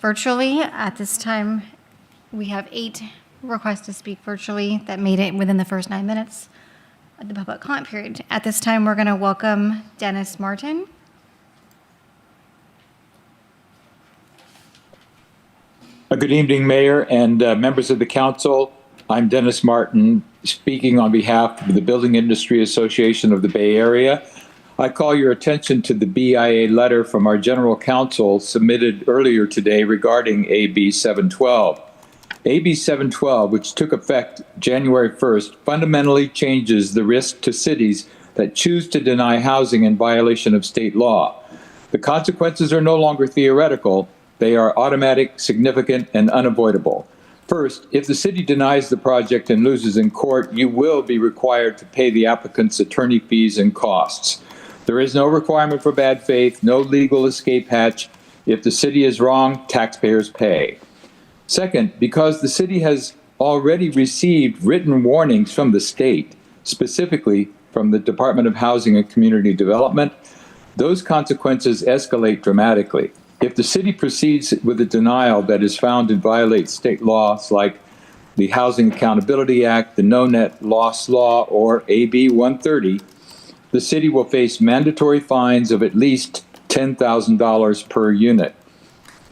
virtually. At this time, we have 8 requests to speak virtually that made it within the first 9 minutes of the public comment period. At this time, we're going to welcome Dennis Martin. Good evening, Mayor and members of the council. I'm Dennis Martin, speaking on behalf of the Building Industry Association of the Bay Area. I call your attention to the BIA letter from our general counsel submitted earlier today regarding AB 712. AB 712, which took effect January 1st, fundamentally changes the risk to cities that choose to deny housing in violation of state law. The consequences are no longer theoretical. They are automatic, significant, and unavoidable. First, if the city denies the project and loses in court, you will be required to pay the applicant's attorney fees and costs. There is no requirement for bad faith, no legal escape hatch. If the city is wrong, taxpayers pay. Second, because the city has already received written warnings from the state, specifically from the Department of Housing and Community Development, those consequences escalate dramatically. If the city proceeds with a denial that is found to violate state laws like the Housing Accountability Act, the No Net Loss Law, or AB 130, the city will face mandatory fines of at least $10,000 per unit.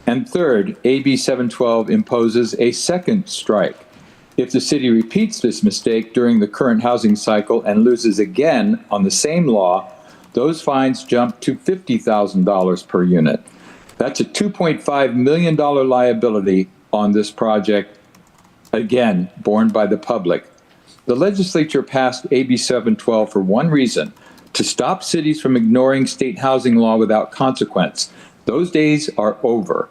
And third, AB 712 imposes a second strike. If the city repeats this mistake during the current housing cycle and loses again on the same law, those fines jump to $50,000 per unit. That's a $2.5 million liability on this project, again, borne by the public. The legislature passed AB 712 for one reason: to stop cities from ignoring state housing law without consequence. Those days are over.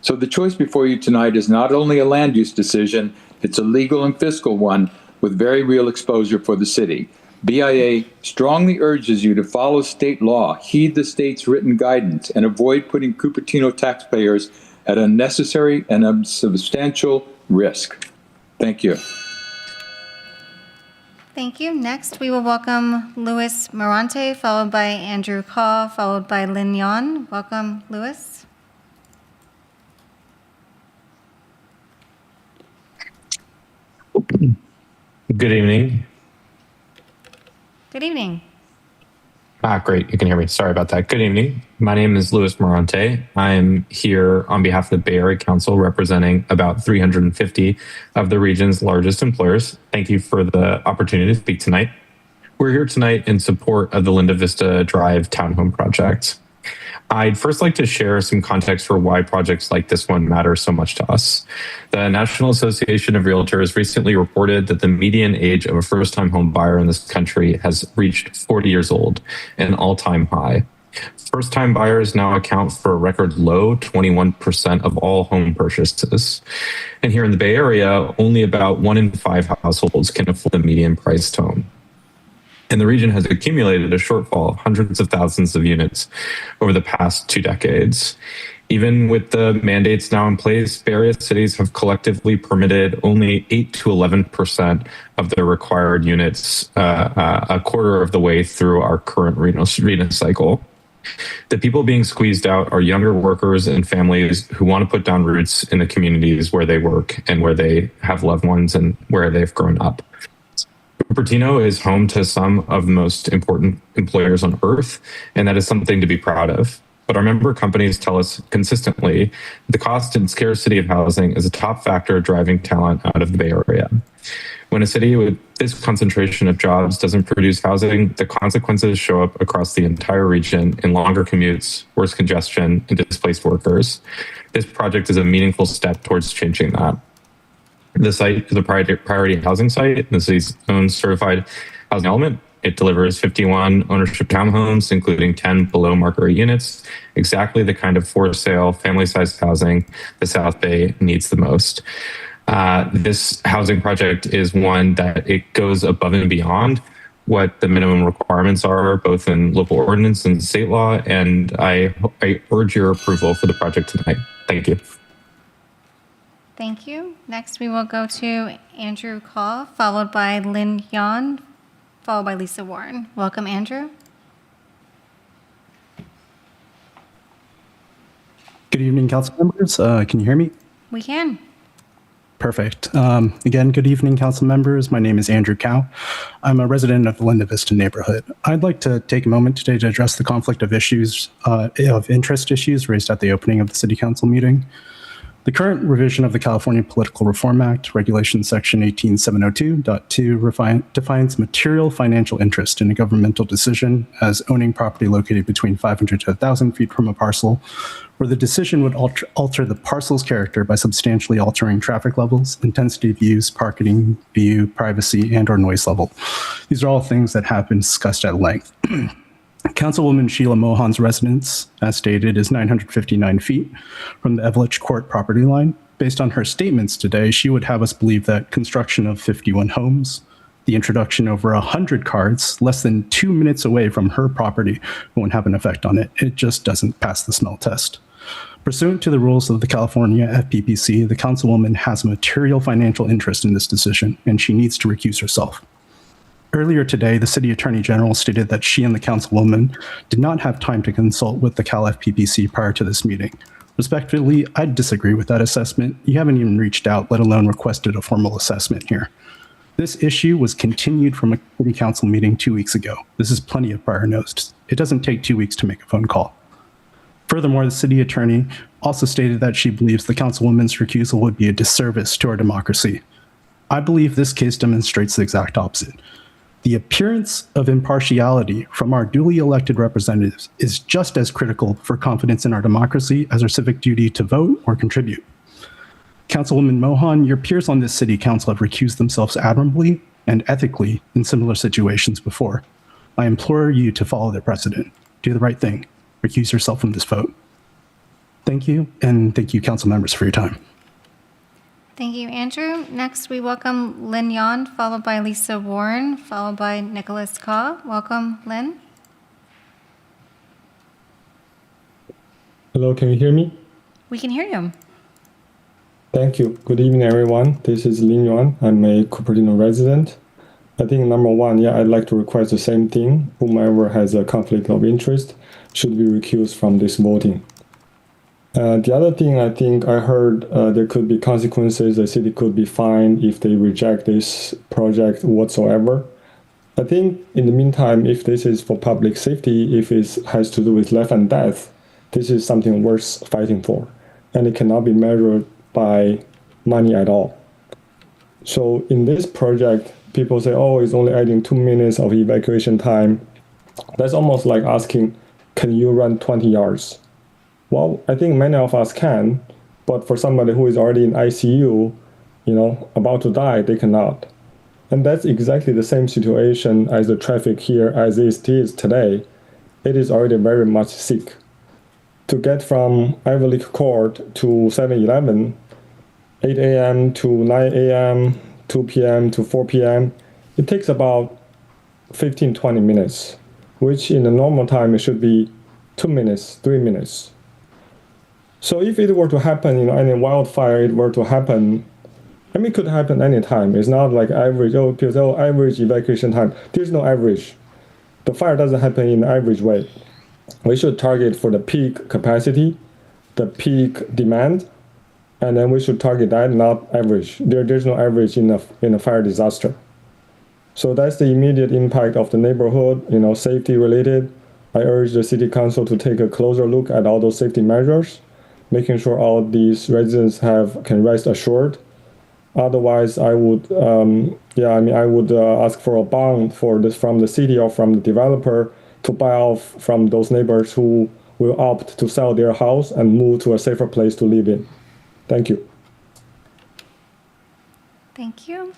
So the choice before you tonight is not only a land use decision, it's a legal and fiscal one with very real exposure for the city. BIA strongly urges you to follow state law, heed the state's written guidance, and avoid putting Cupertino taxpayers at unnecessary and substantial risk. Thank you. Thank you. Next, we will welcome Louis Morante, followed by Andrew Kaw, followed by Lynn Yon. Welcome, Louis. Good evening. Good evening. Great. You can hear me. Sorry about that. Good evening. My name is Louis Morante. I'm here on behalf of the Bay Area Council representing about 350 of the region's largest employers. Thank you for the opportunity to speak tonight. We're here tonight in support of the Linda Vista Drive townhome project. I'd first like to share some context for why projects like this one matter so much to us. The National Association of Realtors recently reported that the median age of a first-time home buyer in this country has reached 40 years old, an all-time high. First-time buyers now account for a record low 21% of all home purchases. And here in the Bay Area, only about 1 in 5 households can afford the median priced home. And the region has accumulated a shortfall of hundreds of thousands of units over the past 2 decades. Even with the mandates now in place, various cities have collectively permitted only 8 to 11% of the required units, a quarter of the way through our current RHNA cycle. The people being squeezed out are younger workers and families who want to put down roots in the communities where they work and where they have loved ones and where they've grown up. Cupertino is home to some of the most important employers on earth, and that is something to be proud of. But our member companies tell us consistently the cost and scarcity of housing is a top factor driving talent out of the Bay Area. When a city with this concentration of jobs doesn't produce housing, the consequences show up across the entire region in longer commutes, worse congestion, and displaced workers. This project is a meaningful step towards changing that. The site is a priority housing site in the city's own certified housing element. It delivers 51 ownership townhomes, including 10 below market rate units, exactly the kind of for sale, family-sized housing the South Bay needs the most. This housing project is one that it goes above and beyond what the minimum requirements are, both in local ordinance and state law, and I urge your approval for the project tonight. Thank you. Thank you. Next, we will go to Andrew Kaw, followed by Lynn Yon, followed by Lisa Warren. Welcome, Andrew. Good evening, council members. Can you hear me? We can. Perfect. Again, good evening, council members. My name is Andrew Cow. I'm a resident of the Linda Vista neighborhood. I'd like to take a moment today to address the conflict of interest issues raised at the opening of the city council meeting. The current revision of the California Political Reform Act, Regulation Section 18702.2, defines material financial interest in a governmental decision as owning property located between 500 to 1,000 feet from a parcel, where the decision would alter the parcel's character by substantially altering traffic levels, intensity of use, parking, view, privacy, and/or noise level. These are all things that have been discussed at length. Councilwoman Sheila Mohan's residence, as stated, is 959 feet from the Evulich Court property line. Based on her statements today, she would have us believe that construction of 51 homes, the introduction of over 100 cards less than 2 minutes away from her property won't have an effect on it. It just doesn't pass the smell test. Pursuant to the rules of the California FPPC, the councilwoman has a material financial interest in this decision, and she needs to recuse herself. Earlier today, the City Attorney General stated that she and the councilwoman did not have time to consult with the Cal FPPC prior to this meeting. Respectfully, I disagree with that assessment. You haven't even reached out, let alone requested a formal assessment here. This issue was continued from a City Council meeting 2 weeks ago. This is plenty of prior notice. It doesn't take 2 weeks to make a phone call. Furthermore, the City Attorney also stated that she believes the councilwoman's recusal would be a disservice to our democracy. I believe this case demonstrates the exact opposite. The appearance of impartiality from our duly elected representatives is just as critical for confidence in our democracy as our civic duty to vote or contribute. Councilwoman Mohan, your peers on this city council have recused themselves admirably and ethically in similar situations before. I implore you to follow their precedent. Do the right thing. Recuse yourself from this vote. Thank you, and thank you, council members, for your time. Thank you, Andrew. Next, we welcome Lynn Yon, followed by Lisa Warren, followed by Nicholas Kaw. Welcome, Lynn. Hello, can you hear me? We can hear you. Thank you. Good evening, everyone. This is Lin Yuan. I'm a Cupertino resident. I think number one, I'd like to request the same thing. Whomever has a conflict of interest should be recused from this voting. The other thing I think I heard there could be consequences. The city could be fined if they reject this project whatsoever. I think in the meantime, if this is for public safety, if it has to do with life and death, this is something worth fighting for. And it cannot be measured by money at all. So in this project, people say, oh, it's only adding 2 minutes of evacuation time. That's almost like asking, can you run 20 yards? Well, I think many of us can, but for somebody who is already in ICU, about to die, they cannot. And that's exactly the same situation as the traffic here as it is today. It is already very much sick. To get from Evulich Court to 7-Eleven, 8 a.m. to 9 a.m., 2 p.m. to 4 p.m., it takes about 15-20 minutes, which in the normal time it should be 2 minutes, 3 minutes. So if it were to happen, any wildfire it were to happen, it could happen anytime. It's not like average, average evacuation time. There's no average. The fire doesn't happen in an average way. We should target for the peak capacity, the peak demand, and then we should target that, not average. There's no average in a fire disaster. So that's the immediate impact of the neighborhood, safety related. I urge the city council to take a closer look at all those safety measures, making sure all these residents can rest assured. Otherwise, I would, ask for a bond from the city or from the developer to buy off from those neighbors who will opt to sell their house and move to a safer place to live in. Thank you. Thank you.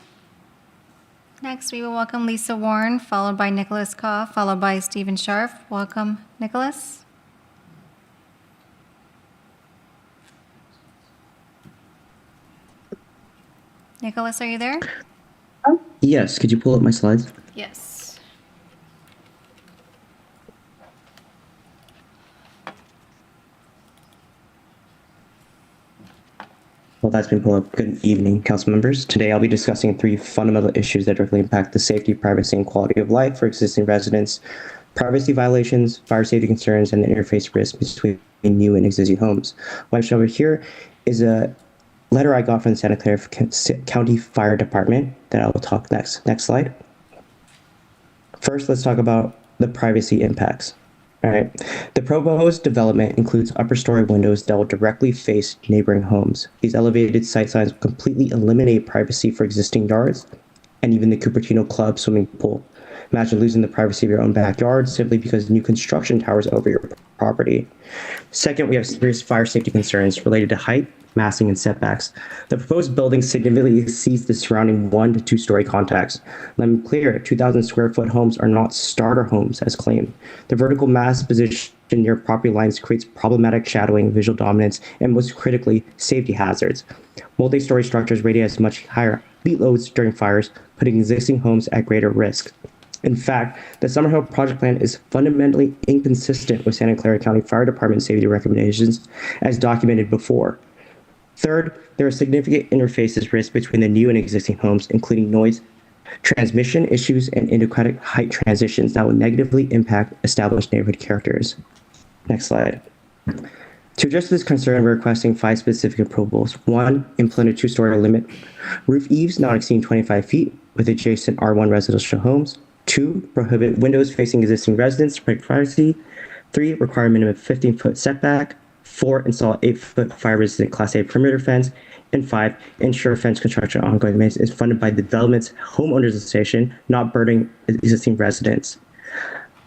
Next, we will welcome Lisa Warren, followed by Nicholas Kaw, followed by Stephen Scharf. Welcome, Nicholas. Nicholas, are you there? Yes, could you pull up my slides? Yes. Well, that's been pulled up. Good evening, council members. Today I'll be discussing 3 fundamental issues that directly impact the safety, privacy, and quality of life for existing residents, privacy violations, fire safety concerns, and the interface risk between new and existing homes. What I'm showing over here is a letter I got from the Santa Clara County Fire Department that I will talk next. Next slide. First, let's talk about the privacy impacts. All right. The proposed development includes upper story windows that will directly face neighboring homes. These elevated sight signs will completely eliminate privacy for existing yards and even the Cupertino Club swimming pool. Imagine losing the privacy of your own backyard simply because new construction towers over your property. Second, we have serious fire safety concerns related to height, massing, and setbacks. The proposed building significantly exceeds the surrounding 1 to 2 story contacts. Let me be clear, 2,000 square foot homes are not starter homes as claimed. The vertical mass position near property lines creates problematic shadowing, visual dominance, and most critically, safety hazards. Multi-story structures radiate much higher heat loads during fires, putting existing homes at greater risk. In fact, the Summerhill project plan is fundamentally inconsistent with Santa Clara County Fire Department safety recommendations as documented before. Third, there are significant interfaces risks between the new and existing homes, including noise, transmission issues, and inadequate height transitions that will negatively impact established neighborhood characters. Next slide. To address this concern, we're requesting 5 specific approvals. 1, implement a 2-story limit roof eaves not exceeding 25 feet with adjacent R1 residential homes. 2, prohibit windows facing existing residents to protect privacy. 3, require a minimum 15-foot setback. 4, install 8-foot fire-resistant Class A perimeter fence. And 5, ensure fence construction ongoing maintenance is funded by the development's homeowners association, not burdening existing residents.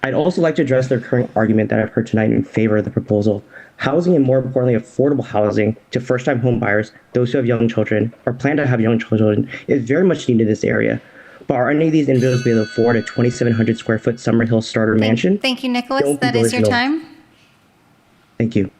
I'd also like to address the recurring argument that I've heard tonight in favor of the proposal. Housing, and more importantly, affordable housing to first-time home buyers, those who have young children or plan to have young children, is very much needed in this area. But are any of these individuals be able to afford a 2,700 square foot Summerhill starter mansion? Thank you, Nicholas. Don't be That is your delusional. time. Thank you.